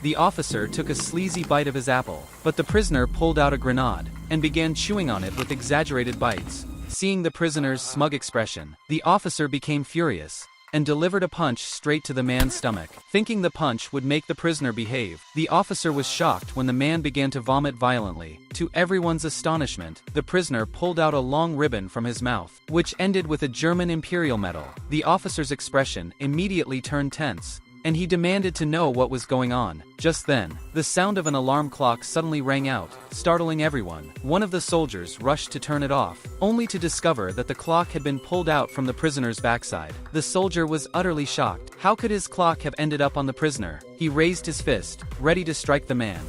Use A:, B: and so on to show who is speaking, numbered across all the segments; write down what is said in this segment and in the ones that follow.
A: The officer took a sleazy bite of his apple, but the prisoner pulled out a grenade and began chewing on it with exaggerated bites. Seeing the prisoner's smug expression, the officer became furious and delivered a punch straight to the man's stomach. Thinking the punch would make the prisoner behave, the officer was shocked when the man began to vomit violently. To everyone's astonishment, the prisoner pulled out a long ribbon from his mouth, which ended with a German imperial medal. The officer's expression immediately turned tense, and he demanded to know what was going on. Just then, the sound of an alarm clock suddenly rang out, startling everyone. One of the soldiers rushed to turn it off, only to discover that the clock had been pulled out from the prisoner's backside. The soldier was utterly shocked. How could his clock have ended up on the prisoner? He raised his fist, ready to strike the man.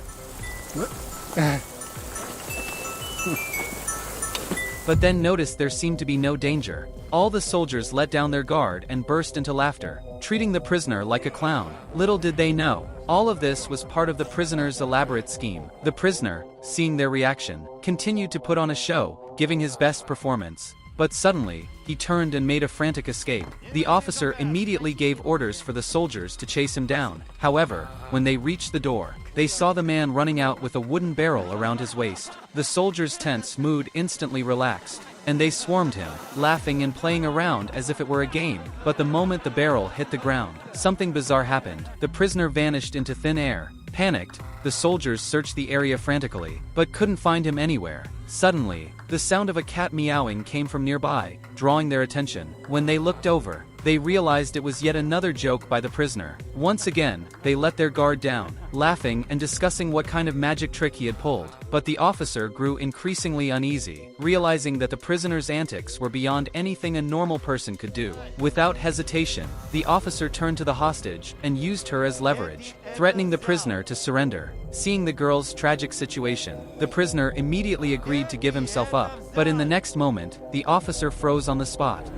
A: But then noticed there seemed to be no danger. All the soldiers let down their guard and burst into laughter, treating the prisoner like a clown. Little did they know, all of this was part of the prisoner's elaborate scheme. The prisoner, seeing their reaction, continued to put on a show, giving his best performance. But suddenly, he turned and made a frantic escape. The officer immediately gave orders for the soldiers to chase him down. However, when they reached the door, they saw the man running out with a wooden barrel around his waist. The soldiers' tense mood instantly relaxed, and they swarmed him, laughing and playing around as if it were a game. But the moment the barrel hit the ground, something bizarre happened. The prisoner vanished into thin air. Panicked, the soldiers searched the area frantically, but couldn't find him anywhere. Suddenly, the sound of a cat meowing came from nearby, drawing their attention. When they looked over, they realized it was yet another joke by the prisoner. Once again, they let their guard down, laughing and discussing what kind of magic trick he had pulled. But the officer grew increasingly uneasy, realizing that the prisoner's antics were beyond anything a normal person could do. Without hesitation, the officer turned to the hostage and used her as leverage, threatening the prisoner to surrender. Seeing the girl's tragic situation, the prisoner immediately agreed to give himself up. But in the next moment, the officer froze on the spot.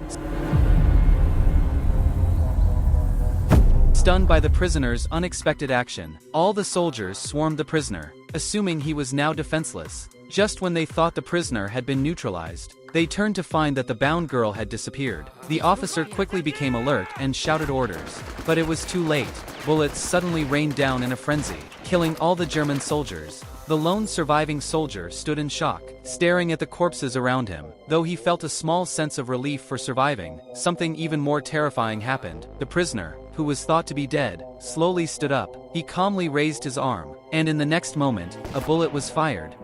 A: Stunned by the prisoner's unexpected action, all the soldiers swarmed the prisoner, assuming he was now defenseless. Just when they thought the prisoner had been neutralized, they turned to find that the bound girl had disappeared. The officer quickly became alert and shouted orders, but it was too late. Bullets suddenly rained down in a frenzy, killing all the German soldiers. The lone surviving soldier stood in shock, staring at the corpses around him. Though he felt a small sense of relief for surviving, something even more terrifying happened. The prisoner, who was thought to be dead, slowly stood up. He calmly raised his arm, and in the next moment, a bullet was fired.